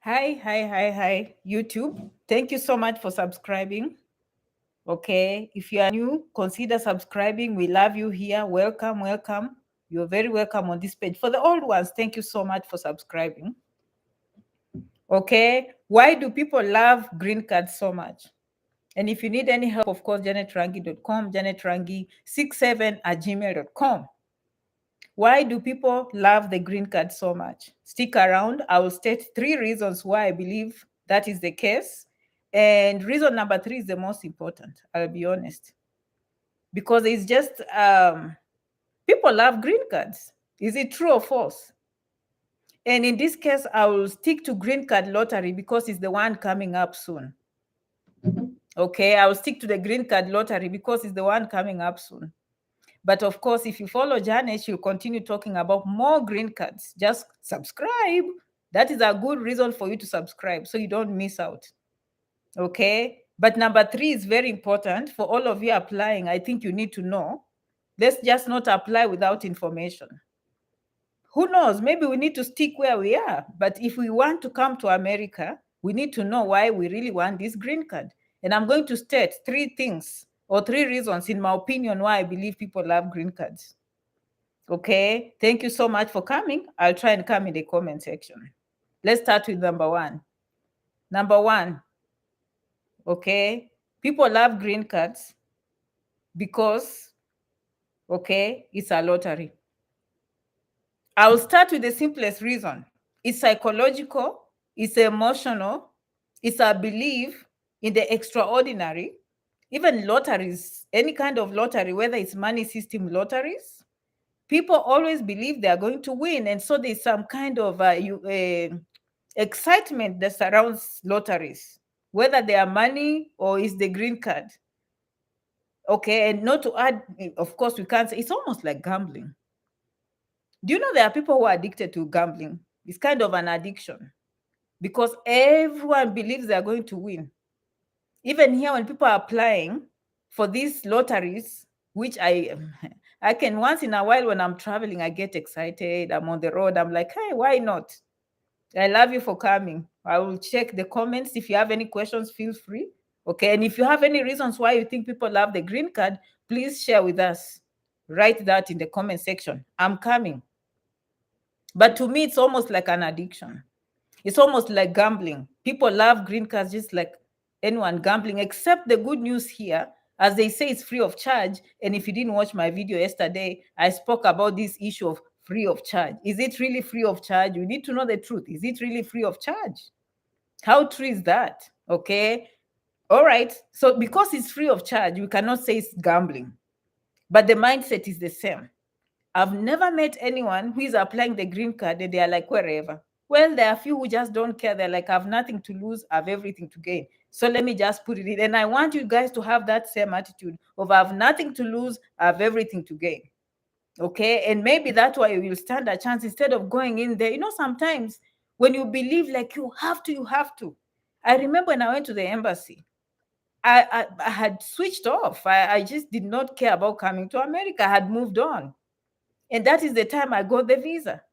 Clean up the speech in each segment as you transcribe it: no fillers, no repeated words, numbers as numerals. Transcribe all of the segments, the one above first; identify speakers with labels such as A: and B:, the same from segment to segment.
A: Hi, YouTube. Thank you so much for subscribing. Okay, if you are new, consider subscribing. We love you here. Welcome. You're very welcome on this page. For the old ones, thank you so much for subscribing. Okay, why do people love green cards so much? And if you need any help, of course, janetrangi.com, janetrangi67@gmail.com. Why do people love the green card so much? Stick around. I will state 3 reasons why I believe that is the case. And reason number 3 is the most important, I'll be honest. Because it's just people love green cards. Is it true or false? And in this case, I will stick to green card lottery because it's the one coming up soon. Okay, I will stick to the green card lottery because it's the one coming up soon. But of course, if you follow Janet, she'll continue talking about more green cards. Just subscribe. That is a good reason for you to subscribe so you don't miss out. Okay. But number 3 is very important for all of you applying. I think you need to know. Let's just not apply without information. Who knows? Maybe we need to stick where we are. But if we want to come to America, we need to know why we really want this green card. And I'm going to state 3 things or 3 reasons, in my opinion, why I believe people love green cards. Okay, thank you so much for coming. I'll try and come in the comment section. Let's start with number 1. Number 1, okay, people love green cards because, okay, it's a lottery. I'll start with the simplest reason. It's psychological, it's emotional, it's a belief in the extraordinary. Even lotteries, any kind of lottery, whether it's money system lotteries, people always believe they are going to win. And so there's some kind of excitement that surrounds lotteries, whether they are money or is the green card. Okay, and not to add, of course, we can't say it's almost like gambling. Do you know there are people who are addicted to gambling? It's kind of an addiction because everyone believes they are going to win. Even here, when people are applying for these lotteries, which I can once in a while when I'm traveling, I get excited. I'm on the road. I'm like, hey, why not? I love you for coming. I will check the comments. If you have any questions, feel free. Okay. And if you have any reasons why you think people love the green card, please share with us. Write that in the comment section. I'm coming. But to me, it's almost like an addiction. It's almost like gambling. People love green cards just like anyone gambling, except the good news here, as they say, it's free of charge. And if you didn't watch my video yesterday, I spoke about this issue of free of charge. Is it really free of charge? You need to know the truth. Is it really free of charge? How true is that? Okay. All right. So because it's free of charge, we cannot say it's gambling, but the mindset is the same. I've never met anyone who is applying the green card and they are like, wherever. Well, there are a few who just don't care. They're like, I have nothing to lose, I have everything to gain. So let me just put it in. And I want you guys to have that same attitude of I have nothing to lose, I have everything to gain. Okay. And maybe that's why you will stand a chance instead of going in there. You know, sometimes when you believe like you have to, you have to. I remember when I went to the embassy, I had switched off. I just did not care about coming to America. I had moved on. And that is the time I got the visa.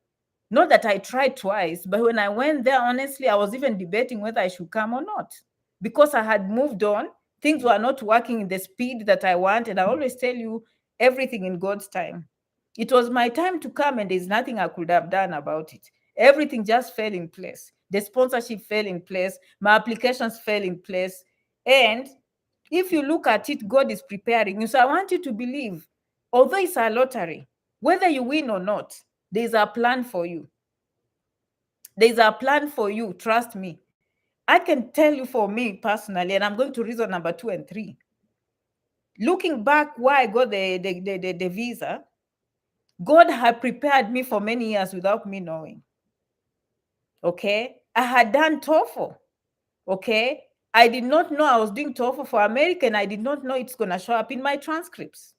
A: Not that I tried twice, but when I went there, honestly, I was even debating whether I should come or not because I had moved on. Things were not working in the speed that I want. And I always tell you everything in God's time. It was my time to come, and there's nothing I could have done about it. Everything just fell in place. The sponsorship fell in place. My applications fell in place. And if you look at it, God is preparing you. So I want you to believe, although it's a lottery, whether you win or not, there's a plan for you. There's a plan for you. Trust me. I can tell you for me personally, and I'm going to reason number 2 and 3. Looking back why I got the visa, God had prepared me for many years without me knowing. Okay. I had done TOEFL. Okay. I did not know I was doing TOEFL for America, and I did not know it's going to show up in my transcripts.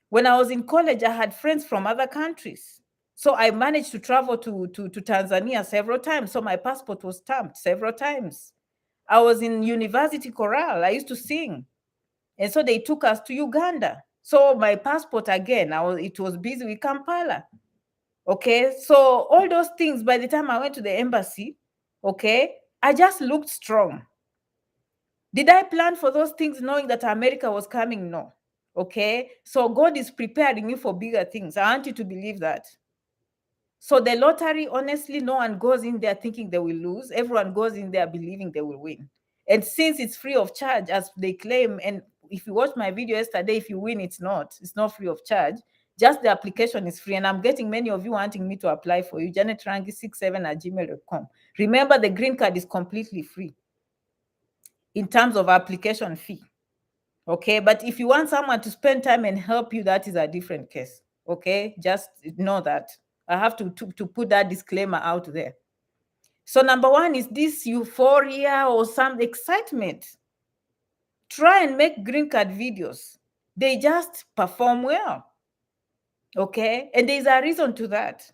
A: When I was in college, I had friends from other countries. So I managed to travel to Tanzania several times. So my passport was stamped several times. I was in university chorale. I used to sing. And so they took us to Uganda. So my passport again, it was busy with Kampala. Okay. So all those things, by the time I went to the embassy, Okay, I just looked strong. Did I plan for those things knowing that America was coming? No. Okay, so God is preparing you for bigger things. I want you to believe that. So the lottery, honestly, no one goes in there thinking they will lose. Everyone goes in there believing they will win. And since it's free of charge, as they claim, and if you watched my video yesterday, if you win, it's not free of charge. Just the application is free. And I'm getting many of you wanting me to apply for you. janetrangi67@gmail.com. Remember, the green card is completely free in terms of application fee. Okay, but if you want someone to spend time and help you, that is a different case. Okay, just know that. I have to put that disclaimer out there. So number one is this euphoria or some excitement. Try and make green card videos. They just perform well. Okay, and there's a reason to that.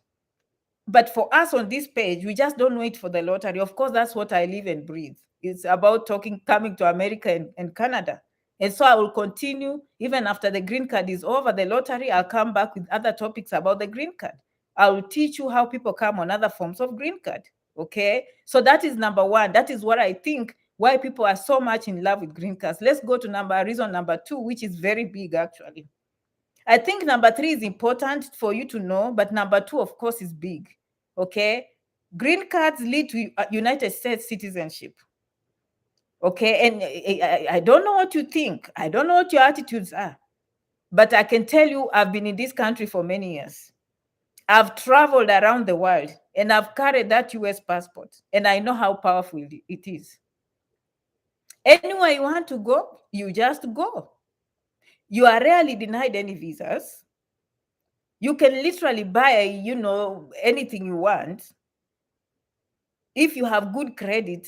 A: But for us on this page, we just don't wait for the lottery. Of course, that's what I live and breathe. It's about coming to America and Canada. And so I will continue even after the green card is over, the lottery. I'll come back with other topics about the green card. I will teach you how people come on other forms of green card. Okay, so that is number one. That is what I think why people are so much in love with green cards. Let's go to reason number two, which is very big actually. I think number three is important for you to know, but number two, of course, is big. Okay, green cards lead to United States citizenship. Okay, and I don't know what you think. I don't know what your attitudes are, but I can tell you I've been in this country for many years. I've traveled around the world and I've carried that US passport, and I know how powerful it is. Anywhere you want to go, you just go. You are rarely denied any visas. You can literally buy, anything you want. If you have good credit,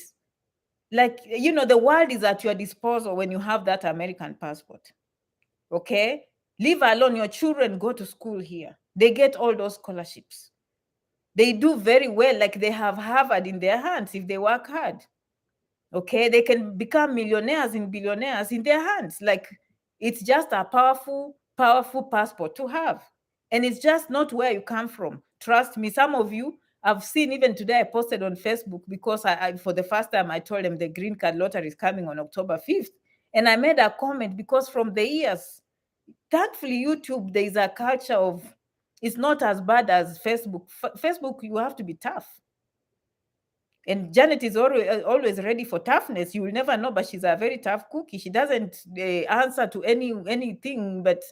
A: like, the world is at your disposal when you have that American passport. Okay? Leave alone, your children go to school here. They get all those scholarships. They do very well, like they have Harvard in their hands if they work hard. Okay? They can become millionaires and billionaires in their hands. Like, it's just a powerful, powerful passport to have. And it's just not where you come from. Trust me, some of you, I've seen even today, I posted on Facebook because I for the first time, I told them the green card lottery is coming on October 5th. And I made a comment because from the years, thankfully, YouTube, there is a culture of, it's not as bad as Facebook. Facebook, you have to be tough. And Janet is always ready for toughness. You will never know, but she's a very tough cookie. She doesn't answer to anything, but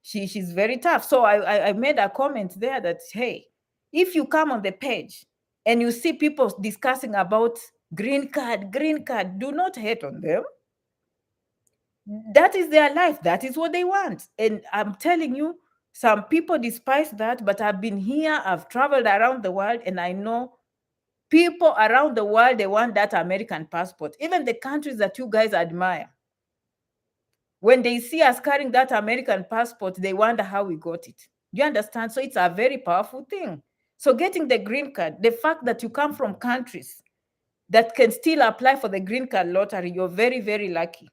A: she's very tough. So I made a comment there that, hey, if you come on the page and you see people discussing about green card, do not hate on them. That is their life. That is what they want. And I'm telling you, some people despise that, but I've been here, I've traveled around the world, and I know people around the world, they want that American passport. Even the countries that you guys admire. When they see us carrying that American passport, they wonder how we got it. Do you understand? So it's a very powerful thing. So getting the green card, the fact that you come from countries that can still apply for the green card lottery, you're very, very lucky.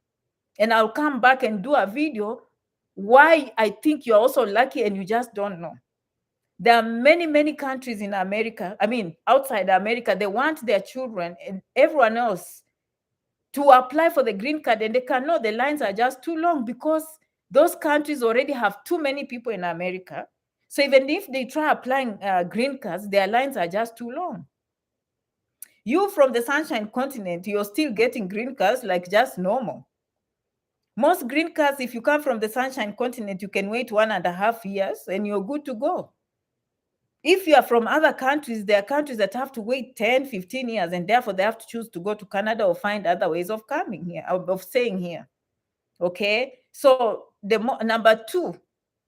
A: And I'll come back and do a video why I think you're also lucky and you just don't know. There are many, many countries in America, outside America, they want their children and everyone else to apply for the green card, and they cannot. The lines are just too long because those countries already have too many people in America. So even if they try applying green cards, their lines are just too long. You from the Sunshine Continent, you're still getting green cards like just normal. Most green cards, if you come from the Sunshine Continent, you can wait 1.5 years and you're good to go. If you are from other countries, there are countries that have to wait 10, 15 years, and therefore they have to choose to go to Canada or find other ways of coming here, of staying here. Okay, so number two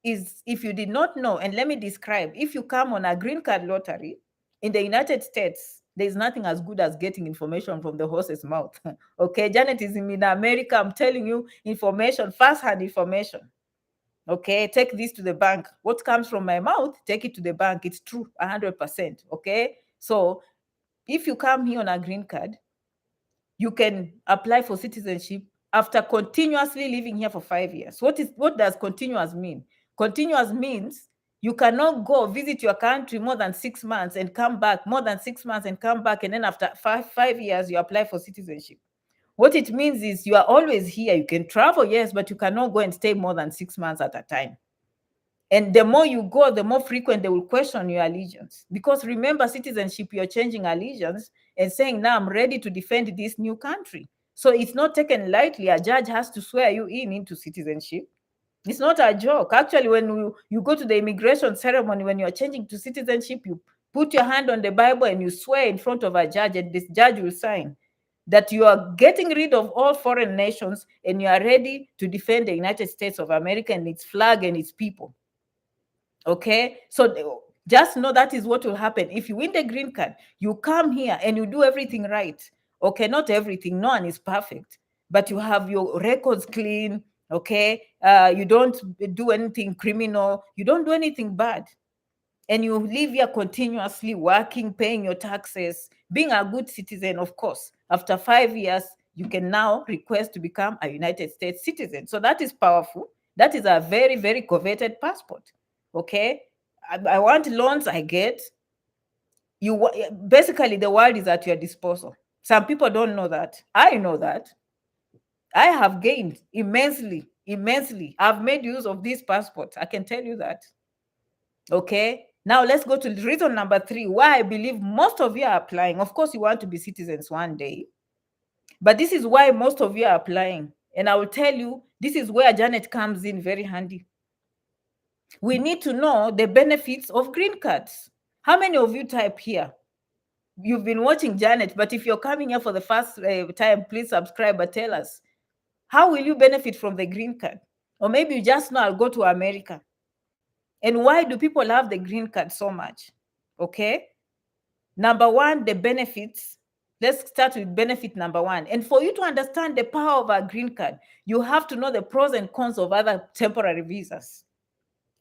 A: is, if you did not know, and let me describe, if you come on a green card lottery in the United States, there's nothing as good as getting information from the horse's mouth. Okay, Janet is in America. I'm telling you information, first-hand information. Okay, take this to the bank. What comes from my mouth, take it to the bank. It's true, 100%. Okay, so if you come here on a green card, you can apply for citizenship after continuously living here for 5 years. What does continuous mean? Continuous means You cannot go visit your country more than 6 months and come back, more than 6 months and come back, and then after 5 years, you apply for citizenship. What it means is you are always here. You can travel, yes, but you cannot go and stay more than 6 months at a time. And the more you go, the more frequent they will question your allegiance. Because remember, citizenship, you're changing allegiance and saying, now I'm ready to defend this new country. So it's not taken lightly. A judge has to swear you into citizenship. It's not a joke. Actually, when you go to the immigration ceremony, when you're changing to citizenship, you put your hand on the Bible and you swear in front of a judge, and this judge will sign that you are getting rid of all foreign nations and you are ready to defend the United States of America and its flag and its people. Okay, so just know that is what will happen. If you win the green card, you come here and you do everything right. Okay, not everything, no one is perfect, but you have your records clean. Okay, you don't do anything criminal, you don't do anything bad, and you live here continuously working, paying your taxes, being a good citizen. Of course, after 5 years, you can now request to become a United States citizen. So that is powerful. That is a very, very coveted passport. Okay, I want loans, I get. Basically, the world is at your disposal. Some people don't know that. I know that. I have gained immensely. I've made use of this passport. I can tell you that. Okay, now let's go to reason number 3 why I believe most of you are applying. Of course, you want to be citizens one day, but this is why most of you are applying. And I will tell you, this is where Janet comes in very handy. We need to know the benefits of green cards. How many of you type here? You've been watching Janet, but if you're coming here for the first time, please subscribe and tell us, how will you benefit from the green card? Or maybe you just know I'll go to America. And why do people love the green card so much? Okay. Number 1, the benefits. Let's start with benefit number 1. And for you to understand the power of a green card, you have to know the pros and cons of other temporary visas.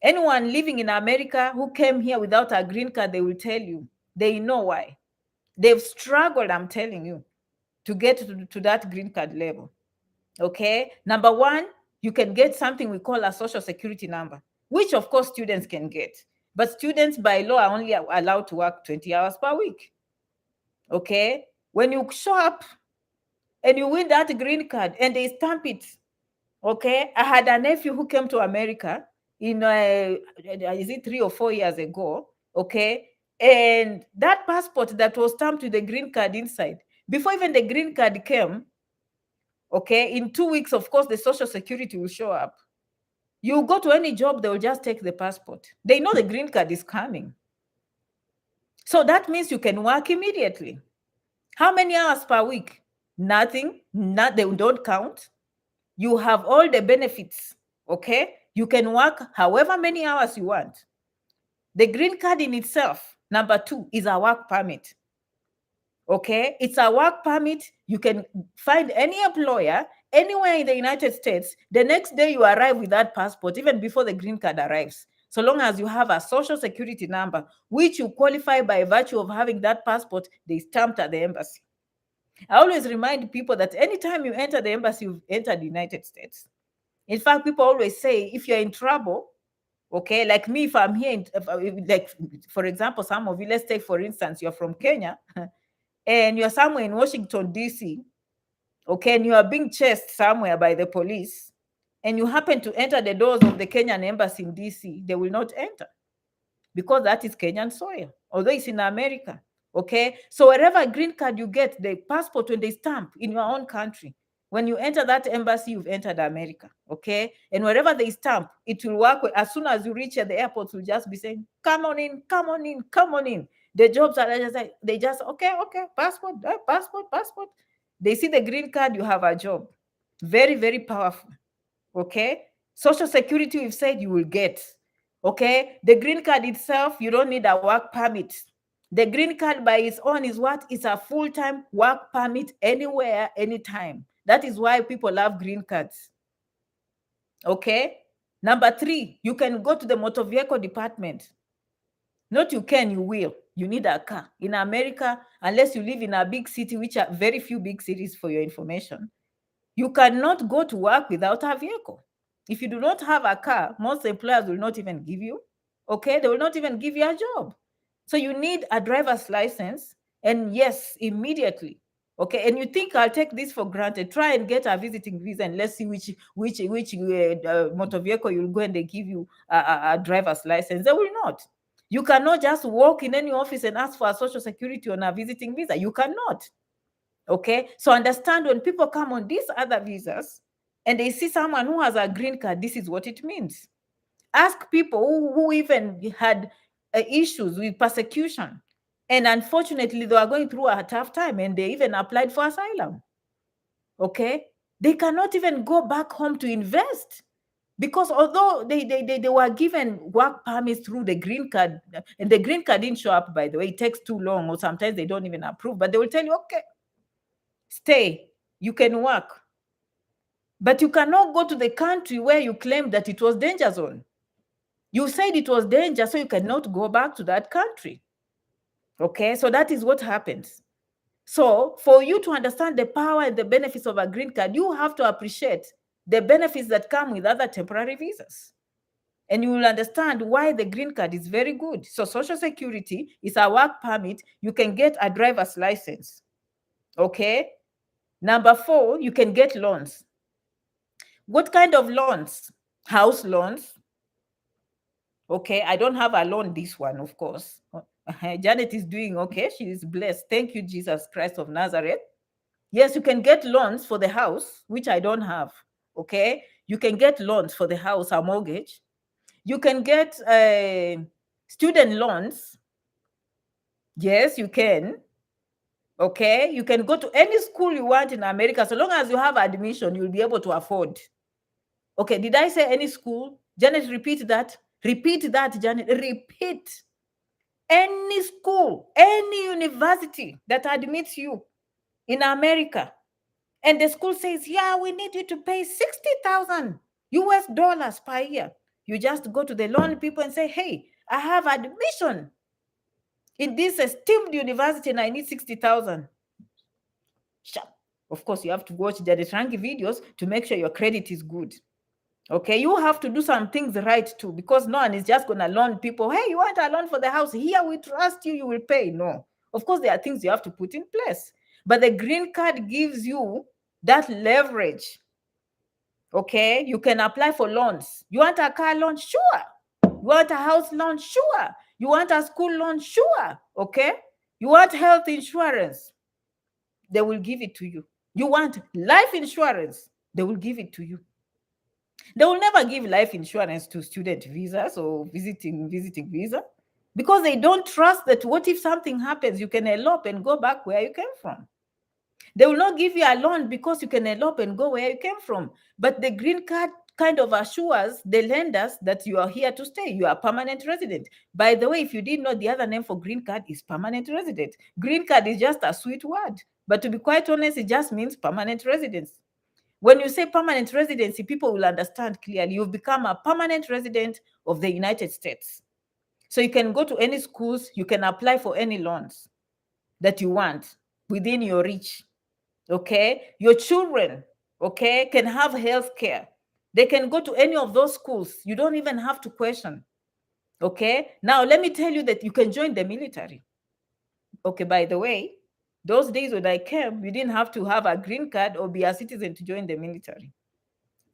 A: Anyone living in America who came here without a green card, they will tell you, they know why. They've struggled, I'm telling you, to get to that green card level. Okay. Number 1, you can get something we call a social security number, which of course students can get. But students by law are only allowed to work 20 hours per week. Okay. When you show up and you win that green card and they stamp it. Okay. I had a nephew who came to America in, is it 3 or 4 years ago? Okay. And that passport that was stamped with the green card inside, before even the green card came, okay, in 2 weeks, of course, the social security will show up. You go to any job, they will just take the passport. They know the green card is coming. So that means you can work immediately. How many hours per week? Nothing. They don't count. You have all the benefits. Okay. You can work however many hours you want. The green card in itself, number 2, is a work permit. Okay. It's a work permit. You can find any employer anywhere in the United States. The next day you arrive with that passport, even before the green card arrives, so long as you have a social security number, which you qualify by virtue of having that passport they stamped at the embassy. I always remind people that anytime you enter the embassy, you've entered the United States. In fact, people always say, if you're in trouble, okay, like me, if I'm here, like, for example, some of you, let's take, for instance, you're from Kenya and you're somewhere in Washington, D.C., okay, and you are being chased somewhere by the police, and you happen to enter the doors of the Kenyan embassy in D.C., they will not enter because that is Kenyan soil, although it's in America. Okay, so wherever green card you get, the passport, when they stamp in your own country, when you enter that embassy, you've entered America. Okay, and wherever they stamp, it will work. As soon as you reach at the airport, will just be saying, come on in, come on in, come on in. The jobs are just like, they just, okay, passport, passport. They see the green card, you have a job. Very, very powerful. Okay, social security, we've said you will get. Okay, the green card itself, you don't need a work permit. The green card by its own is what? It's a full-time work permit anywhere, anytime. That is why people love green cards. Okay. Number 3, you can go to the motor vehicle department. Not you can, you will. You need a car. In America, unless you live in a big city, which are very few big cities for your information, you cannot go to work without a vehicle. If you do not have a car, most employers will not even give you. Okay, they will not even give you a job. So you need a driver's license, and yes, immediately. Okay, and you think I'll take this for granted? Try and get a visiting visa, and let's see which motor vehicle you'll go and they give you a driver's license. They will not. You cannot just walk in any office and ask for a social security on a visiting visa. You cannot. Okay, so understand, when people come on these other visas and they see someone who has a green card, this is what it means. Ask people who even had issues with persecution, and unfortunately they are going through a tough time, and they even applied for asylum. Okay, they cannot even go back home to invest, because although they were given work permits through the green card, and the green card didn't show up, by the way, it takes too long, or sometimes they don't even approve, but they will tell you, okay, stay, you can work, but you cannot go to the country where you claim that it was danger zone. You said it was danger, so you cannot go back to that country. Okay, so that is what happens. So for you to understand the power and the benefits of a green card, you have to appreciate the benefits that come with other temporary visas. And you will understand why the green card is very good. So Social Security is a work permit. You can get a driver's license. Okay. Number 4, you can get loans. What kind of loans? House loans. Okay, I don't have a loan, this one, of course. Janet is doing okay. She is blessed. Thank you, Jesus Christ of Nazareth. Yes, you can get loans for the house, which I don't have. Okay, you can get loans for the house, a mortgage. You can get student loans. Yes, you can. Okay, you can go to any school you want in America. So long as you have admission, you'll be able to afford. Okay, did I say any school? Janet, repeat that. Repeat that, Janet. Repeat. Any school, any university that admits you in America, and the school says, yeah, we need you to pay 60,000 US dollars per year. You just go to the loan people and say, hey, I have admission in this esteemed university and I need 60,000. Of course, you have to watch the Rangi videos to make sure your credit is good. Okay, you have to do some things right too, because no one is just going to loan people, hey, you want a loan for the house? Here, we trust you, you will pay. No. Of course, there are things you have to put in place. But the green card gives you that leverage. Okay, you can apply for loans. You want a car loan? Sure. You want a house loan? Sure. You want a school loan? Sure. Okay. You want health insurance? They will give it to you. You want life insurance? They will give it to you. They will never give life insurance to student visas or visiting visa, because they don't trust that what if something happens, you can elope and go back where you came from. They will not give you a loan because you can elope and go where you came from. But the green card kind of assures the lenders that you are here to stay. You are a permanent resident. By the way, if you didn't know, the other name for green card is permanent resident. Green card is just a sweet word. But to be quite honest, it just means permanent residence. When you say permanent residency, people will understand clearly. You've become a permanent resident of the United States. So you can go to any schools, you can apply for any loans that you want within your reach. Okay, your children, okay, can have health care. They can go to any of those schools. You don't even have to question. Okay, now let me tell you that you can join the military. Okay, by the way, those days when I came, you didn't have to have a green card or be a citizen to join the military.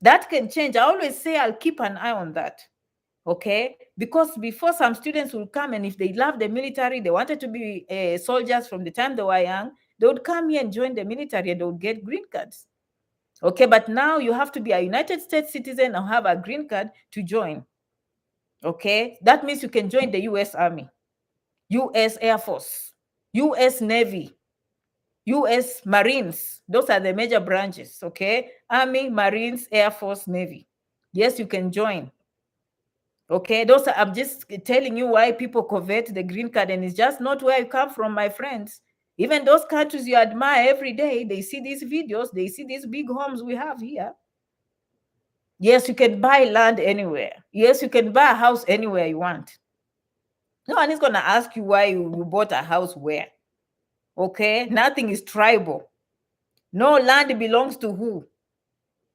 A: That can change. I always say I'll keep an eye on that. Okay, because before, some students will come, and if they love the military, they wanted to be soldiers from the time they were young, they would come here and join the military and they would get green cards. Okay, but now you have to be a United States citizen and have a green card to join. Okay, that means you can join the US Army, US Air Force, US Navy, US Marines. Those are the major branches. Okay, Army, Marines, Air Force, Navy. Yes, you can join. Okay, those are, I'm just telling you why people covet the green card, and it's just not where you come from, my friends. Even those countries you admire every day, they see these videos, they see these big homes we have here. Yes, you can buy land anywhere. Yes, you can buy a house anywhere you want. No one is going to ask you why you bought a house where. Okay, nothing is tribal. No land belongs to who.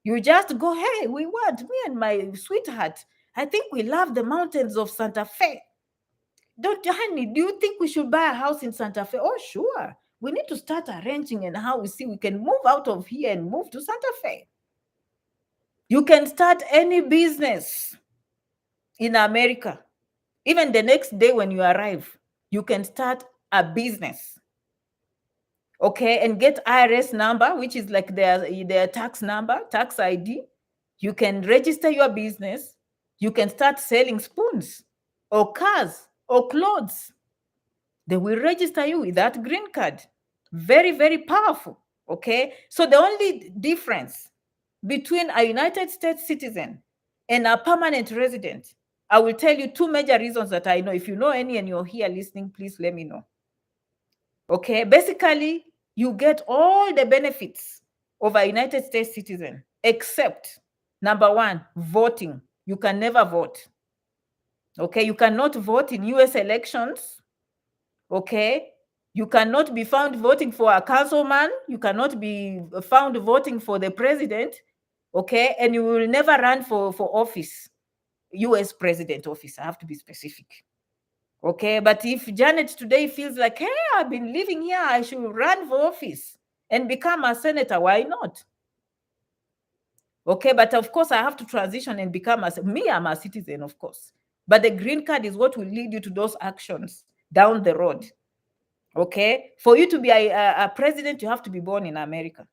A: You just go, hey, we want, me and my sweetheart, I think we love the mountains of Santa Fe. Don't, honey, do you think we should buy a house in Santa Fe? Oh, sure. We need to start arranging and how we see we can move out of here and move to Santa Fe. You can start any business in America. Even the next day when you arrive, you can start a business. Okay, and get IRS number, which is like their tax number, tax ID. You can register your business. You can start selling spoons or cars or clothes. They will register you with that green card. Very, very powerful. Okay, so the only difference between a United States citizen and a permanent resident, I will tell you two major reasons that I know. If you know any and you're here listening, please let me know. Okay, basically, you get all the benefits of a United States citizen, except number one, voting. You can never vote. Okay, you cannot vote in US elections. Okay, you cannot be found voting for a councilman. You cannot be found voting for the president. Okay, and you will never run for office, US president office. I have to be specific. Okay, but if Janet today feels like, hey, I've been living here, I should run for office and become a senator, why not? Okay, but of course I have to transition and become I'm a citizen, of course. But the green card is what will lead you to those actions down the road. Okay, for you to be a president, you have to be born in America.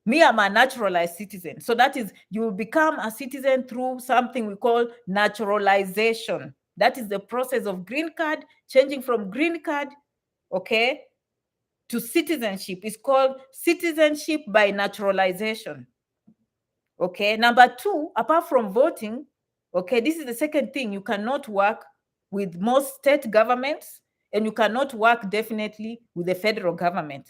A: I'm a naturalized citizen. So that is, you will become a citizen through something we call naturalization. That is the process of green card, changing from green card, okay, to citizenship. It's called citizenship by naturalization. Okay, number two, apart from voting, okay, this is the second thing. You cannot work with most state governments, and you cannot work definitely with the federal government.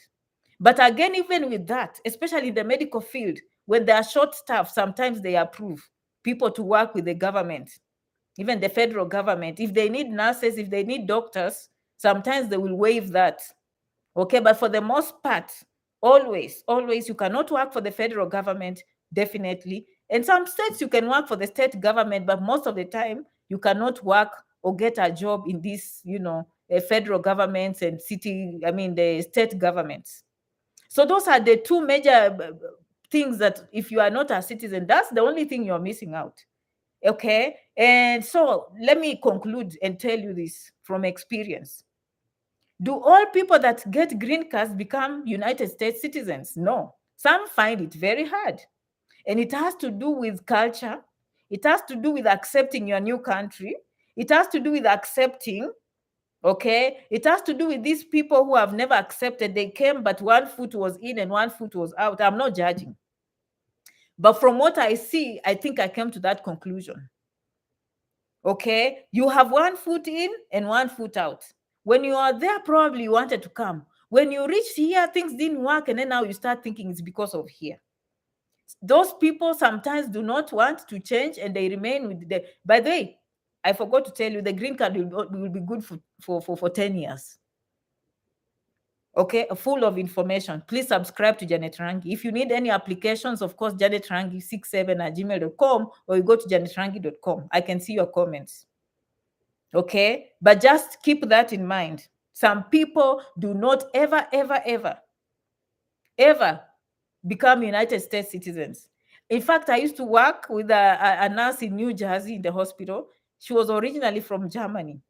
A: But again, even with that, especially in the medical field, when they are short staff, sometimes they approve people to work with the government, even the federal government. If they need nurses, if they need doctors, sometimes they will waive that. Okay, but for the most part, always, you cannot work for the federal government, definitely. In some states, you can work for the state government, but most of the time, you cannot work or get a job in these, federal governments and the state governments. So those are the two major things that if you are not a citizen, that's the only thing you're missing out. Okay, and so let me conclude and tell you this from experience. Do all people that get green cards become United States citizens? No. Some find it very hard. And it has to do with culture. It has to do with accepting your new country. It has to do with accepting, okay? It has to do with these people who have never accepted. They came, but one foot was in and one foot was out. I'm not judging. But from what I see, I think I came to that conclusion. Okay? You have one foot in and one foot out. When you are there, probably you wanted to come. When you reached here, things didn't work, and then now you start thinking it's because of here. Those people sometimes do not want to change, and they remain with the. By the way, I forgot to tell you, the green card will be good for 10 years. Okay, full of information. Please subscribe to Janet Rangi. If you need any applications, of course, janetrangi67@gmail.com, or you go to janetrangi.com. I can see your comments. Okay, but just keep that in mind. Some people do not ever become United States citizens. In fact, I used to work with a nurse in New Jersey in the hospital. She was originally from Germany.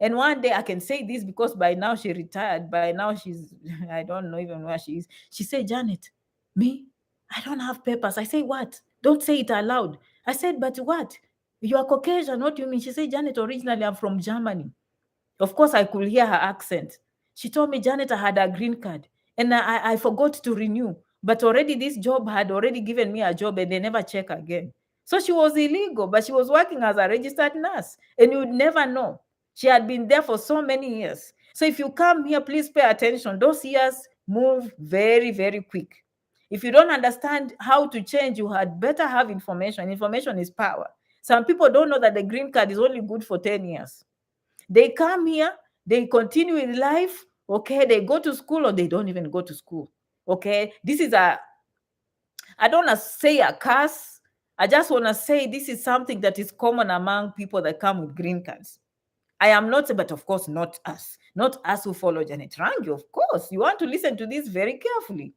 A: And one day, I can say this because by now she retired. By now she's, I don't know even where she is. She said, Janet, me, I don't have papers. I say, what? Don't say it aloud. I said, but what? You are Caucasian. What do you mean? She said, Janet, originally I'm from Germany. Of course, I could hear her accent. She told me, Janet, I had a green card and I forgot to renew. But already this job had already given me a job and they never check again. So she was illegal, but she was working as a registered nurse. And you would never know. She had been there for so many years. So if you come here, please pay attention. Those years move very, very quick. If you don't understand how to change, you had better have information. Information is power. Some people don't know that the green card is only good for 10 years. They come here, they continue in life, okay? They go to school or they don't even go to school, okay? This is I don't want to say a curse. I just want to say this is something that is common among people that come with green cards. I am not, but of course, not us who follow Janet Rangi. Of course, you want to listen to this very carefully.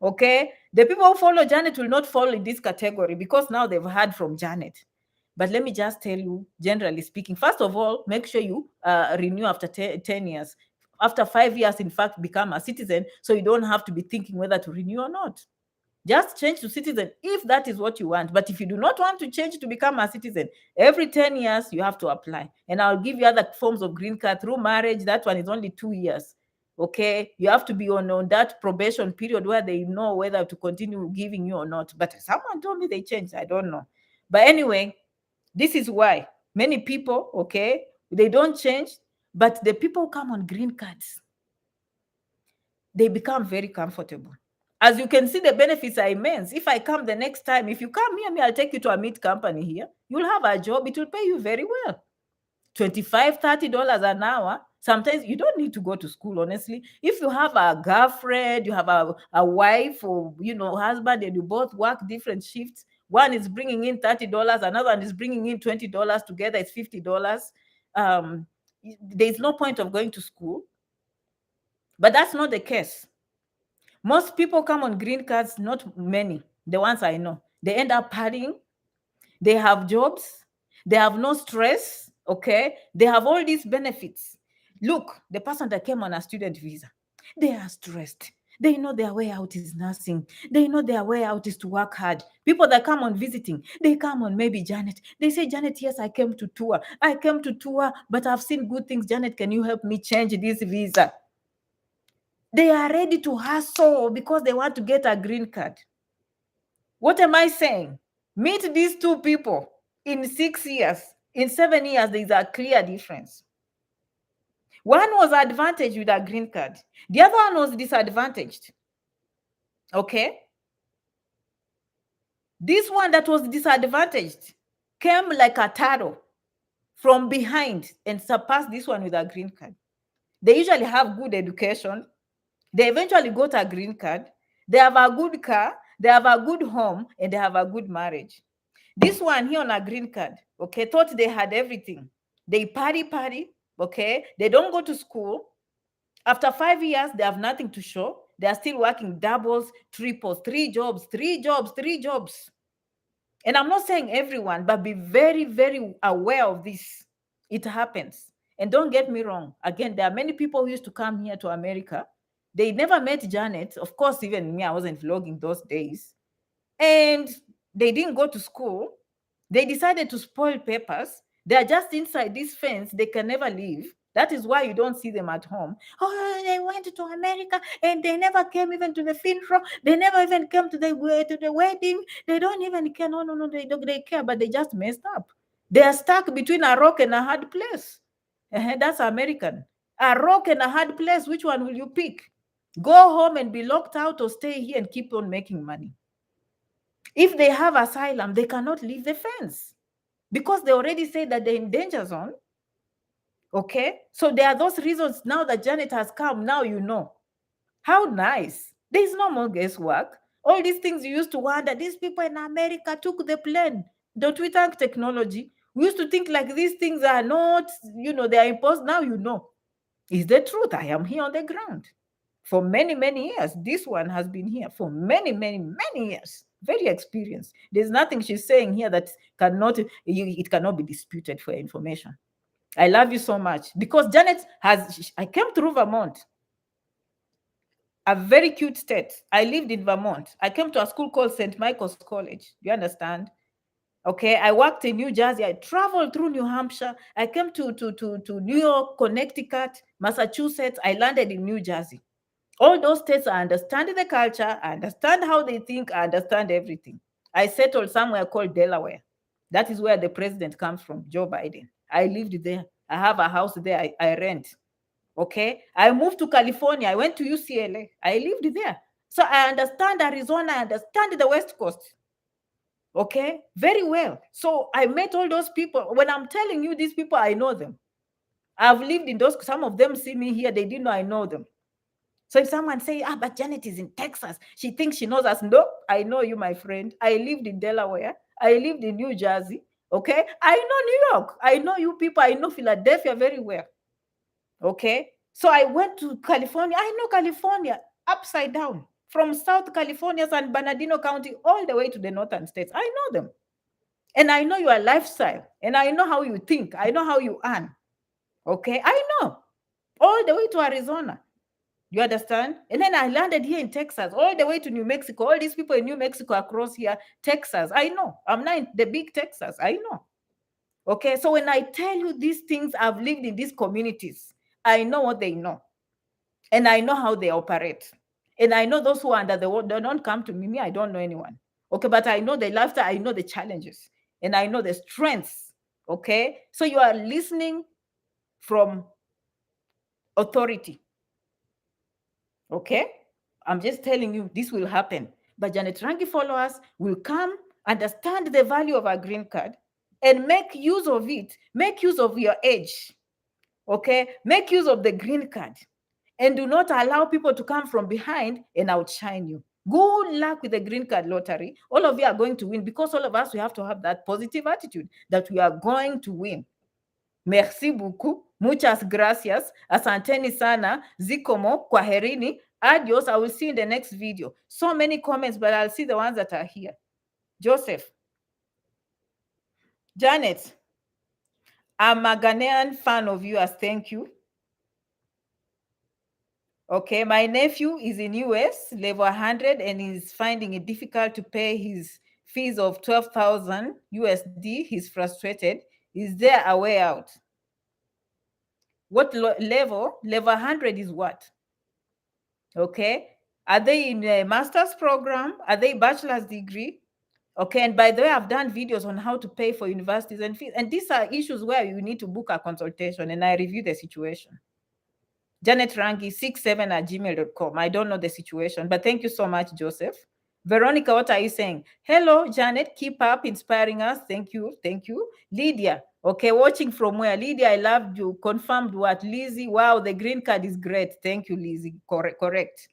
A: Okay, the people who follow Janet will not fall in this category because now they've heard from Janet. But let me just tell you, generally speaking, first of all, make sure you renew after 10 years. After 5 years, in fact, become a citizen, so you don't have to be thinking whether to renew or not. Just change to citizen if that is what you want. But if you do not want to change to become a citizen, every 10 years you have to apply. And I'll give you other forms of green card through marriage. That one is only 2 years. Okay, you have to be on that probation period where they know whether to continue giving you or not. But someone told me they changed. I don't know. But anyway, this is why many people, okay, they don't change. But the people who come on green cards, they become very comfortable. As you can see, the benefits are immense. If I come the next time, if you come here, I'll take you to a meat company here. You'll have a job. It will pay you very well. $25, $30 an hour. Sometimes you don't need to go to school, honestly. If you have a girlfriend, you have a wife or, husband, and you both work different shifts, one is bringing in $30, another one is bringing in $20. Together, it's $50. There's no point of going to school. But that's not the case. Most people come on green cards, not many, the ones I know. They end up partying. They have jobs. They have no stress, okay? They have all these benefits. Look, the person that came on a student visa, they are stressed. They know their way out is nursing. They know their way out is to work hard. People that come on visiting, they come on maybe Janet. They say, Janet, yes, I came to tour. I came to tour, but I've seen good things. Janet, can you help me change this visa? They are ready to hustle because they want to get a green card. What am I saying? Meet these two people in 6 years. In 7 years, there's a clear difference. One was advantaged with a green card. The other one was disadvantaged. Okay? This one that was disadvantaged came like a taro from behind and surpassed this one with a green card. They usually have good education. They eventually got a green card. They have a good car. They have a good home, and they have a good marriage. This one here on a green card, okay, thought they had everything. They party, okay? They don't go to school. After 5 years, they have nothing to show. They are still working doubles, triples, 3 jobs. And I'm not saying everyone, but be very, very aware of this. It happens. And don't get me wrong. Again, there are many people who used to come here to America. They never met Janet. Of course, even me, I wasn't vlogging those days. And they didn't go to school. They decided to spoil papers. They are just inside this fence. They can never leave. That is why you don't see them at home. Oh, they went to America and they never came even to the funeral. They never even came to the wedding. They don't even care. No, they care, but they just messed up. They are stuck between a rock and a hard place. That's American. A rock and a hard place. Which one will you pick? Go home and be locked out or stay here and keep on making money. If they have asylum, they cannot leave the fence because they already say that they're in danger zone. Okay, so there are those reasons. Now that Janet has come, now you know. How nice. There's no more guesswork. All these things you used to wonder, these people in America took the plane. Don't we thank technology? We used to think like these things are not, they are imposed. Now you know. It's the truth. I am here on the ground for many, many years. This one has been here for many, many, many years. Very experienced. There's nothing she's saying here that it cannot be disputed for information. I love you so much because Janet I came through Vermont, a very cute state. I lived in Vermont. I came to a school called St. Michael's College. You understand? Okay, I worked in New Jersey. I traveled through New Hampshire. I came to New York, Connecticut, Massachusetts. I landed in New Jersey. All those states, I understand the culture. I understand how they think. I understand everything. I settled somewhere called Delaware. That is where the president comes from, Joe Biden. I lived there. I have a house there. I rent. Okay. I moved to California. I went to UCLA. I lived there. So I understand Arizona. I understand the West Coast. Okay. Very well. So I met all those people. When I'm telling you these people, I know them. I've lived in those. Some of them see me here. They didn't know I know them. So if someone say, but Janet is in Texas, she thinks she knows us. No, I know you, my friend. I lived in Delaware. I lived in New Jersey. Okay, I know New York. I know you people. I know Philadelphia very well. Okay, so I went to California. I know California upside down, from South California, San Bernardino County, all the way to the northern states. I know them. And I know your lifestyle. And I know how you think. I know how you earn. Okay, I know. All the way to Arizona. You understand? And then I landed here in Texas, all the way to New Mexico. All these people in New Mexico across here, Texas. I know. I'm not in the big Texas. I know. Okay, so when I tell you these things, I've lived in these communities. I know what they know. And I know how they operate. And I know those who are under the world, they don't come to me. Me, I don't know anyone. Okay, but I know the lifestyle, I know the challenges, and I know the strengths. Okay, so you are listening from authority. Okay, I'm just telling you this will happen. But Janet Rangi followers will come, understand the value of a green card, and make use of it. Make use of your age. Okay, make use of the green card, and do not allow people to come from behind and outshine you. Good luck with the green card lottery. All of you are going to win, because all of us, we have to have that positive attitude that we are going to win. Merci beaucoup. Muchas gracias. Asanteni sana. Zikomo. Kwaherini. Adios. I will see you in the next video. So many comments, but I'll see the ones that are here. Joseph. Janet. I'm a Ghanaian fan of yours. Thank you. Okay, my nephew is in US, level 100, and is finding it difficult to pay his fees of 12,000 USD. He's frustrated. Is there a way out? What level? Level 100 is what? Okay. Are they in a master's program? Are they bachelor's degree? Okay, and by the way, I've done videos on how to pay for universities and fees. And these are issues where you need to book a consultation, and I review the situation. Janet Rangi 67@gmail.com. I don't know the situation, but thank you so much, Joseph. Veronica, what are you saying? Hello, Janet, keep up inspiring us. Thank you. Thank you. Lydia, okay, watching from where? Lydia, I loved you. Confirmed what? Lizzie, wow, the green card is great. Thank you, Lizzie. Correct.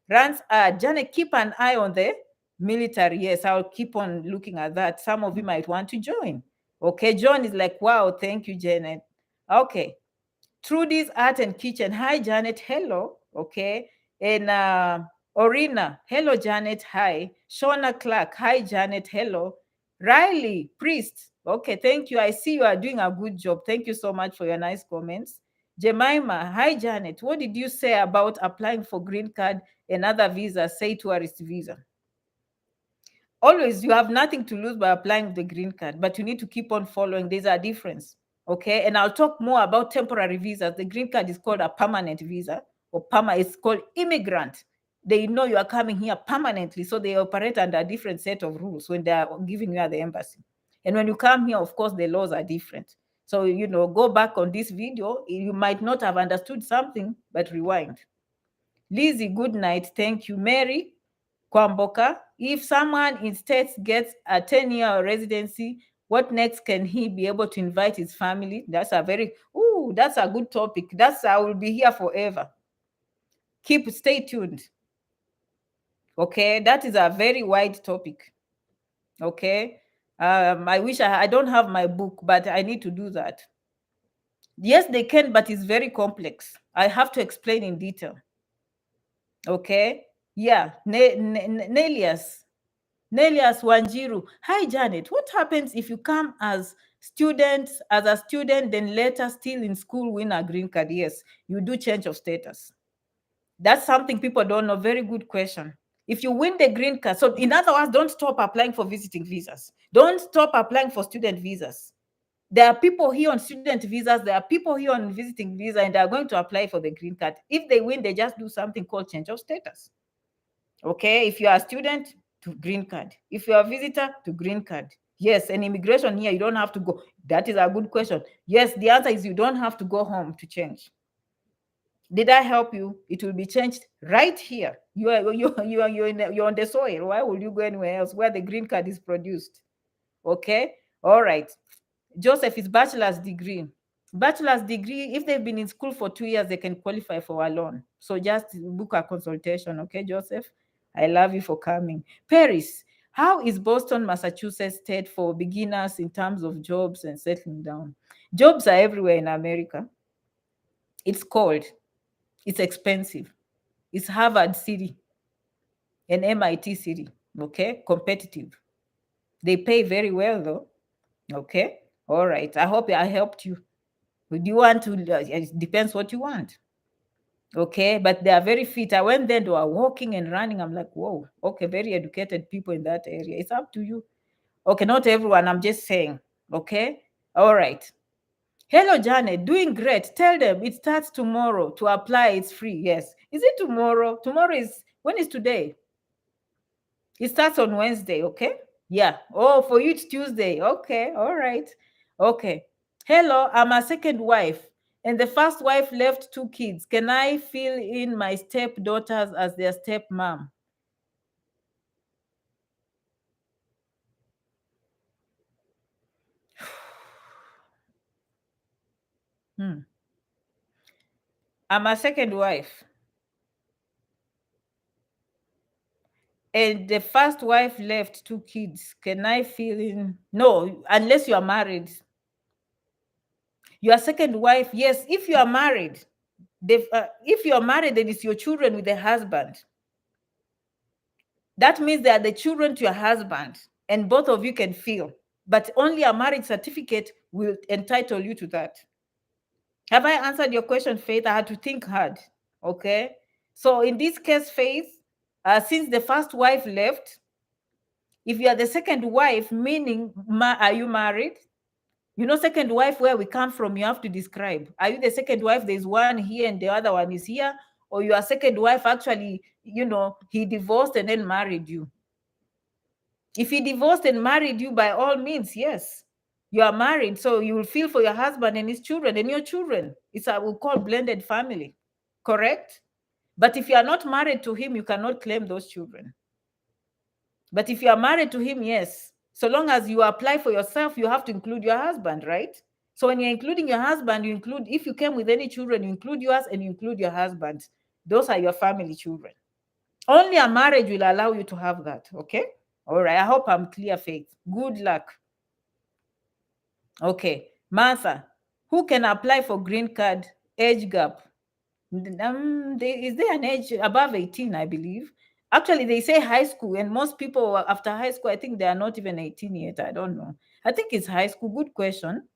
A: Rans, Janet, keep an eye on the military. Yes, I'll keep on looking at that. Some of you might want to join. Okay, John is like, wow, thank you, Janet. Okay. Trudy's Art and Kitchen. Hi, Janet. Hello. Okay. And Orina. Hello, Janet. Hi. Shona Clark. Hi, Janet. Hello. Riley Priest. Okay, thank you. I see you are doing a good job. Thank you so much for your nice comments. Jemima. Hi, Janet. What did you say about applying for green card and other visas, say tourist visa? Always, you have nothing to lose by applying the green card, but you need to keep on following. There's a difference. Okay, and I'll talk more about temporary visas. The green card is called a permanent visa, or it's called immigrant. They know you are coming here permanently, so they operate under a different set of rules when they are giving you at the embassy. And when you come here, of course, the laws are different. So, go back on this video. You might not have understood something, but rewind. Lizzie, good night. Thank you. Mary Kwamboka, if someone in states gets a 10-year residency, what next? Can he be able to invite his family? That's a good topic. I will be here forever. Stay tuned. Okay, that is a very wide topic. Okay, I wish I don't have my book, but I need to do that. Yes, they can, but it's very complex. I have to explain in detail. Okay, yeah, Nelias Wanjiru. Hi, Janet. What happens if you come as a student, then later still in school win a green card? Yes, you do change of status. That's something people don't know. Very good question. If you win the green card, so in other words, don't stop applying for visiting visas. Don't stop applying for student visas. There are people here on student visas. There are people here on visiting visa, and they are going to apply for the green card. If they win, they just do something called change of status. Okay, if you are a student, to green card. If you are a visitor, to green card. Yes, and immigration here, you don't have to go. That is a good question. Yes, the answer is you don't have to go home to change. Did I help you? It will be changed right here. You're on the soil. Why would you go anywhere else where the green card is produced? Okay, all right. Joseph is bachelor's degree. Bachelor's degree, if they've been in school for 2 years, they can qualify for a loan. So just book a consultation, okay, Joseph? I love you for coming. Paris, How is Boston, Massachusetts state for beginners in terms of jobs and settling down? Jobs are everywhere in America. It's cold. It's expensive. It's Harvard City and MIT City. Okay, competitive. They pay very well though. Okay, all right. I hope I helped you. Do you want to? It depends what you want. Okay, but they are very fit. I went there, they were walking and running. I'm like, whoa, okay, very educated people in that area. It's up to you. Okay, not everyone. I'm just saying. Okay, all right. Hello, Janet. Doing great. Tell them it starts tomorrow. To apply, it's free. Yes. Is it tomorrow? Tomorrow is, when is today? It starts on Wednesday. Okay. Yeah. Oh, for you, it's Tuesday. Okay. All right. Okay. Hello, I'm a second wife, and the first wife left 2 kids. Can I fill in my stepdaughters as their stepmom? Hmm. I'm a second wife, and the first wife left 2 kids. Can I fill in? No, unless you are married. Your second wife, yes, if you are married. If you are married, then it's your children with the husband. That means they are the children to your husband, and both of you can fill. But only a marriage certificate will entitle you to that. Have I answered your question, Faith? I had to think hard. Okay. So in this case, Faith, since the first wife left, if you are the second wife, meaning, are you married? You know, second wife, where we come from, you have to describe. Are you the second wife? There's one here and the other one is here. Or your second wife actually, he divorced and then married you. If he divorced and married you, by all means, yes, you are married. So you will feel for your husband and his children and your children. It's a, we call blended family, correct? But if you are not married to him, you cannot claim those children. But if you are married to him, yes. So long as you apply for yourself, you have to include your husband, right? So when you're including your husband, you include, if you came with any children, you include yours and you include your husband. Those are your family children. Only a marriage will allow you to have that, okay? All right, I hope I'm clear, Faith. Good luck. Okay, Martha, who can apply for green card? Age gap. Is there an age above 18, I believe? Actually, they say high school, and most people after high school, I think they are not even 18 yet. I don't know. I think it's high school. Good question.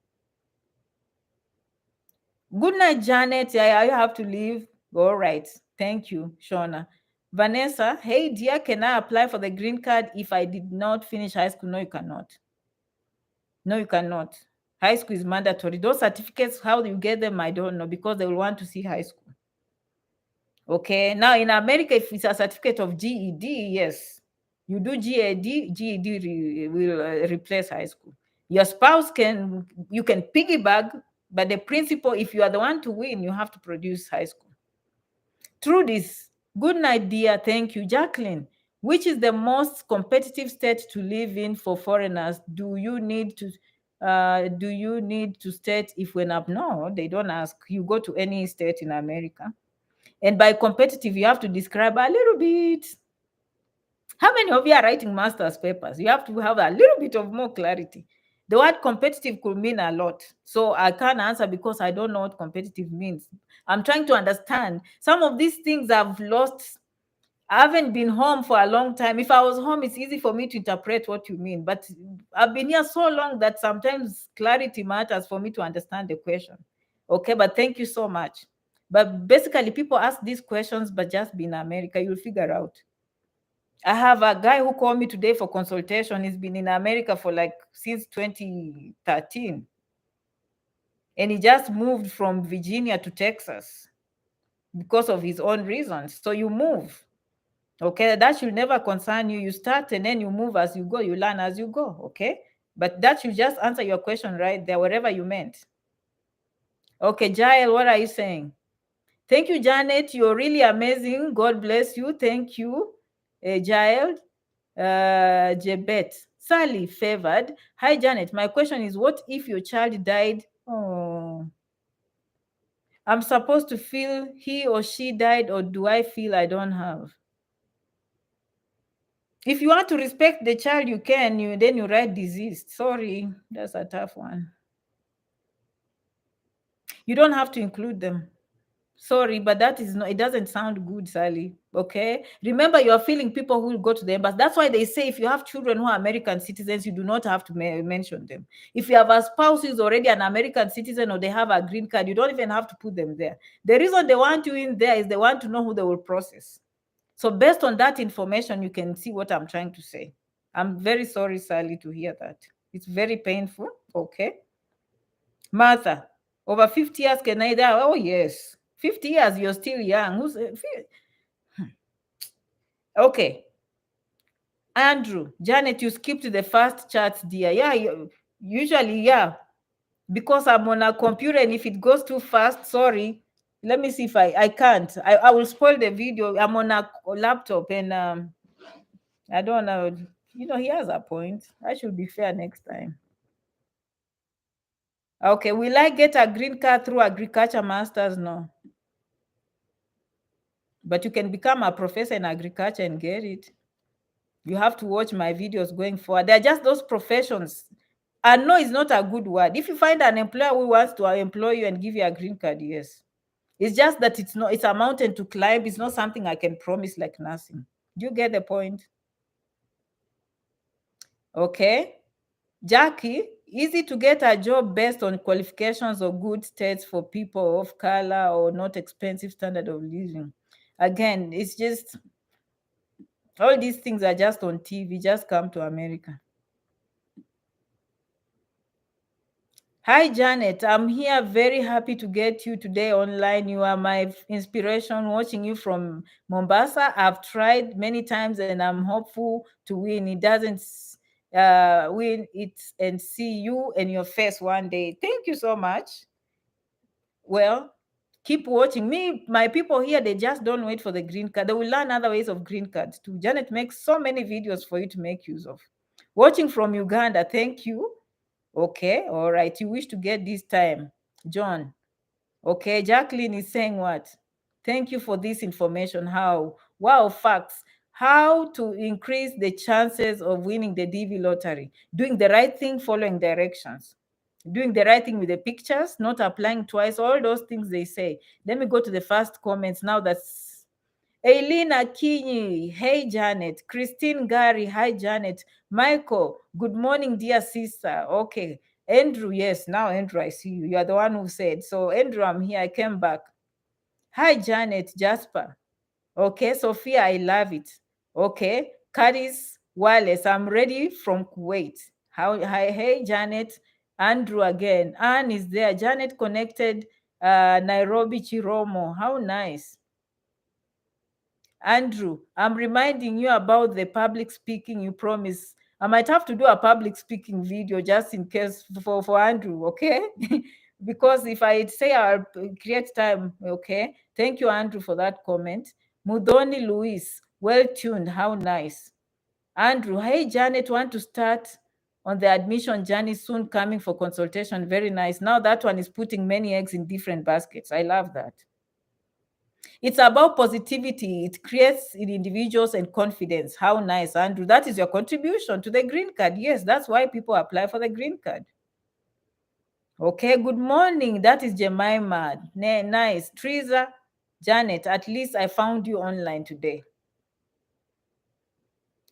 A: Good night, Janet. I have to leave. All right. Thank you, Shona. Vanessa, hey, dear, can I apply for the green card if I did not finish high school? No, you cannot. No, you cannot. High school is mandatory. Those certificates, how you get them, I don't know, because they will want to see high school. Okay. Now, in America, if it's a certificate of GED, yes. You do GED will replace high school. Your spouse you can piggyback, but the principle, if you are the one to win, you have to produce high school. Through this, good night, dear. Thank you. Jacqueline, which is the most competitive state to live in for foreigners? Do you need to state if we're up? No, they don't ask. You go to any state in America. And by competitive, you have to describe a little bit. How many of you are writing master's papers? You have to have a little bit of more clarity. The word competitive could mean a lot. So I can't answer because I don't know what competitive means. I'm trying to understand. Some of these things I've lost. I haven't been home for a long time. If I was home, it's easy for me to interpret what you mean. But I've been here so long that sometimes clarity matters for me to understand the question. Okay, but thank you so much. But basically, people ask these questions, but just be in America, you'll figure out. I have a guy who called me today for consultation. He's been in America for like since 2013. And he just moved from Virginia to Texas because of his own reasons. So you move. Okay, that should never concern you. You start and then you move as you go. You learn as you go. Okay, but that should just answer your question right there, wherever you meant. Okay, Jael, what are you saying? Thank you, Janet. You're really amazing. God bless you. Thank you, Jael. Jebet. Sally favored. Hi, Janet. My question is, what if your child died? Oh, I'm supposed to feel he or she died, or do I feel I don't have? If you want to respect the child, you can. Then you write deceased. Sorry, that's a tough one. You don't have to include them. Sorry, but that is not, it doesn't sound good, Sally. Okay. Remember, you're feeling people who will go to the embassy. That's why they say if you have children who are American citizens, you do not have to mention them. If you have a spouse who is already an American citizen or they have a green card, you don't even have to put them there. The reason they want you in there is they want to know who they will process. So based on that information, you can see what I'm trying to say. I'm very sorry, Sally, to hear that. It's very painful. Okay. Martha, over 50 years can I die? Oh, yes. 50 years, you're still young. Okay. Andrew, Janet, you skipped the first chat, dear. Yeah, usually, yeah. Because I'm on a computer and if it goes too fast, sorry. Let me see if I can't. I will spoil the video. I'm on a laptop and I don't know. He has a point. I should be fair next time. Okay, will I get a green card through agriculture masters? No. But you can become a professor in agriculture and get it. You have to watch my videos going forward. They're just those professions. And no is not a good word. If you find an employer who wants to employ you and give you a green card, yes. It's just that it's a mountain to climb. It's not something I can promise like nothing. Do you get the point? Okay. Jackie, easy to get a job based on qualifications or good states for people of color or not expensive standard of living. Again, it's just all these things are just on TV. Just come to America. Hi, Janet. I'm here. Very happy to get you today online. You are my inspiration watching you from Mombasa. I've tried many times and I'm hopeful to win. It doesn't win it and see you and your face one day. Thank you so much. Well, keep watching. My people here, they just don't wait for the green card. They will learn other ways of green cards too. Janet makes so many videos for you to make use of. Watching from Uganda, thank you. Okay, all right. You wish to get this time, John. Okay, Jacqueline is saying what? Thank you for this information. How? Wow, facts. How to increase the chances of winning the DV lottery. Doing the right thing, following directions. Doing the right thing with the pictures, not applying twice, all those things they say. Let me go to the first comments now. That's Elena Kinyi, hey Janet. Christine Gary, hi Janet. Michael, good morning, dear sister. Okay. Andrew, yes, now Andrew, I see you. You are the one who said. So Andrew, I'm here. I came back. Hi Janet, Jasper. Okay, Sophia, I love it. Okay, Caris Wallace, I'm ready from Kuwait. Hi, hey Janet. Andrew again. Anne is there. Janet connected Nairobi Chiromo. How nice. Andrew, I'm reminding you about the public speaking you promised. I might have to do a public speaking video just in case for Andrew, okay? Because if I say I'll create time, okay? Thank you, Andrew, for that comment. Mudoni Luis, well tuned, how nice. Andrew, hey, Janet, want to start on the admission journey soon, coming for consultation. Very nice. Now that one is putting many eggs in different baskets. I love that. It's about positivity. It creates in individuals and confidence. How nice, Andrew. That is your contribution to the green card. Yes, that's why people apply for the green card. Okay, good morning. That is Jemima. Nice. Teresa, Janet, at least I found you online today.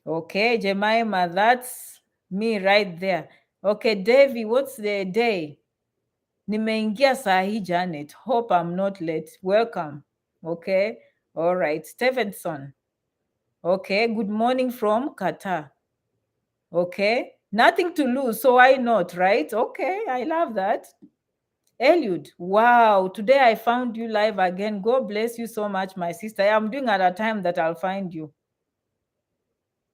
A: Okay, Jemima, that's me right there. Okay, Davy, what's the day? Nimeingia sahi, Janet. Hope I'm not late. Welcome. Okay, all right. Stevenson. Okay, good morning from Qatar. Okay, nothing to lose, so why not, right? Okay, I love that. Eliud, wow, today I found you live again. God bless you so much, my sister. I'm doing at a time that I'll find you.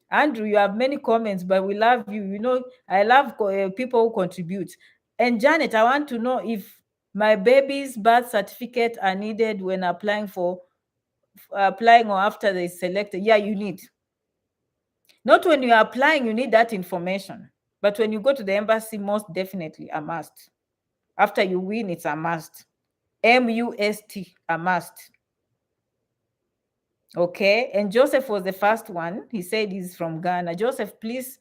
A: Andrew, you have many comments, but we love you. You know, I love people who contribute. And Janet, I want to know if my baby's birth certificate are needed when applying or after they selected. Yeah, you need. Not when you're applying, you need that information. But when you go to the embassy, most definitely a must. After you win, it's a must. MUST, a must. Okay, and Joseph was the first one. He said he's from Ghana. Joseph, please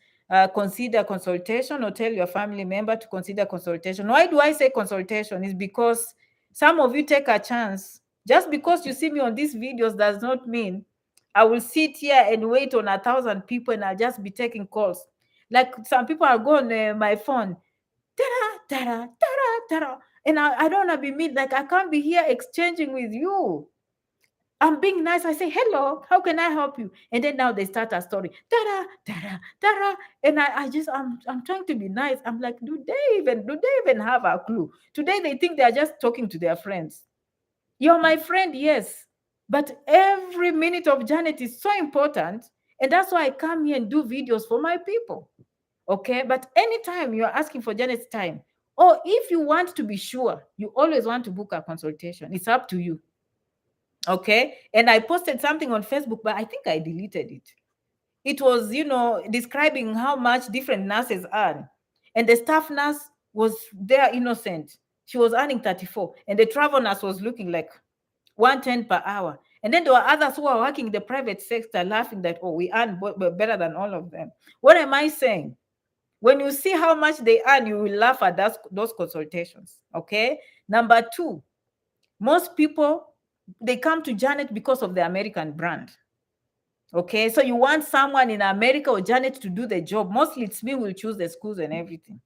A: consider consultation, or tell your family member to consider consultation. Why do I say consultation? Is because some of you take a chance. Just because you see me on these videos does not mean I will sit here and wait on 1,000 people and I'll just be taking calls. Like some people are going my phone, ta-da, ta-da, ta-da, ta-da, and I don't want to be mean. Like I can't be here exchanging with you. I'm being nice. I say, hello, how can I help you? And then now they start a story. Ta-da, ta-da, ta-da. And I'm trying to be nice. I'm like, do they even have a clue? Today they think they're just talking to their friends. You're my friend, yes. But every minute of Janet is so important. And that's why I come here and do videos for my people. Okay. But anytime you're asking for Janet's time, or if you want to be sure, you always want to book a consultation. It's up to you. Okay. And I posted something on Facebook, but I think I deleted it. It was, describing how much different nurses earn. And the staff nurse was there innocent. She was earning 34. And the travel nurse was looking like 110 per hour. And then there were others who are working in the private sector laughing that, oh, we earn better than all of them. What am I saying? When you see how much they earn, you will laugh at those consultations. Okay. Number two, most people, they come to Janet because of the American brand. Okay, so you want someone in America or Janet to do the job. Mostly it's me who will choose the schools and everything.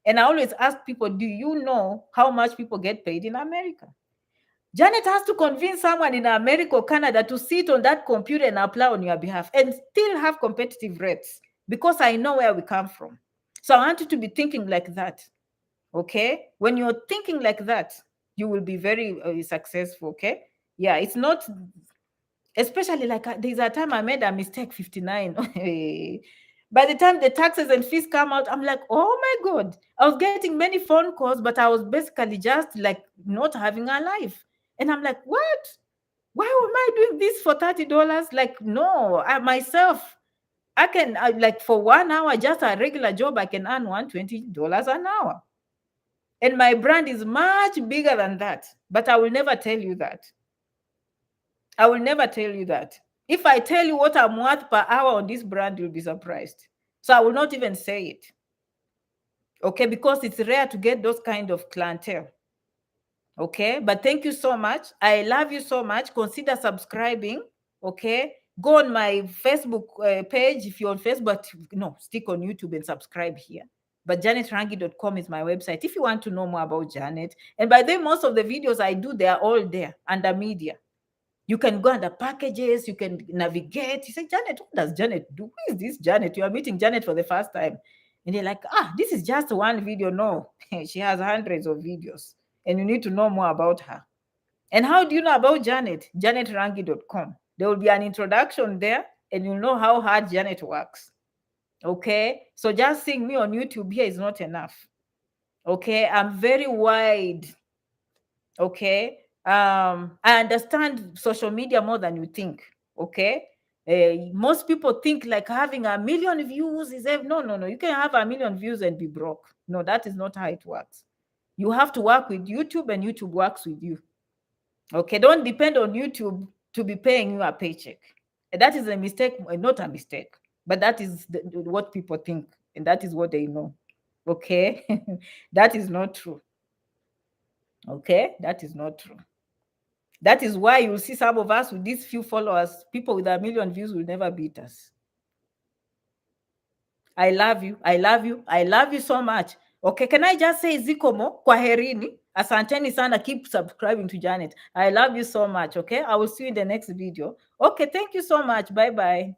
A: And I always ask people, do you know how much people get paid in America? Janet has to convince someone in America or Canada to sit on that computer and apply on your behalf and still have competitive rates, because I know where we come from. So I want you to be thinking like that. Okay, when you're thinking like that, you will be very successful. Okay, yeah, it's not, especially like there's a time I made a mistake, 59. By the time the taxes and fees come out, I'm like, oh my God, I was getting many phone calls, but I was basically just like not having a life. And I'm like, what? Why am I doing this for $30? Like, no, I myself, I can, like for 1 hour, just a regular job, I can earn $120 an hour. And my brand is much bigger than that, but I will never tell you that. I will never tell you that. If I tell you what I'm worth per hour on this brand, you'll be surprised. So I will not even say it. Okay, because it's rare to get those kind of clientele. Okay, but thank you so much. I love you so much. Consider subscribing. Okay, go on my Facebook page if you're on Facebook. No, stick on YouTube and subscribe here. But janetrangi.com is my website if you want to know more about Janet. And by the way, most of the videos I do, they are all there under media. You can go under packages, you can navigate. You say, Janet, what does Janet do? Who is this Janet? You are meeting Janet for the first time. And they're like, this is just one video. No, she has hundreds of videos. And you need to know more about her. And how do you know about Janet? janetrangi.com. There will be an introduction there, and you'll know how hard Janet works. Okay? So just seeing me on YouTube here is not enough. Okay? I'm very wide. Okay? I understand social media more than you think. Okay? Most people think like having 1 million views is no. You can have 1 million views and be broke. No, that is not how it works. You have to work with YouTube, and YouTube works with you. Okay, don't depend on YouTube to be paying you a paycheck. That is a mistake, not a mistake, but that is what people think, and that is what they know. Okay, that is not true. Okay, that is not true. That is why you'll see some of us with these few followers, people with 1 million views will never beat us. I love you. I love you. I love you so much. Okay, can I just say zikomo, kwaherini, asanteni sana, keep subscribing to Janet. I love you so much. Okay, I will see you in the next video. Okay, thank you so much. Bye-bye.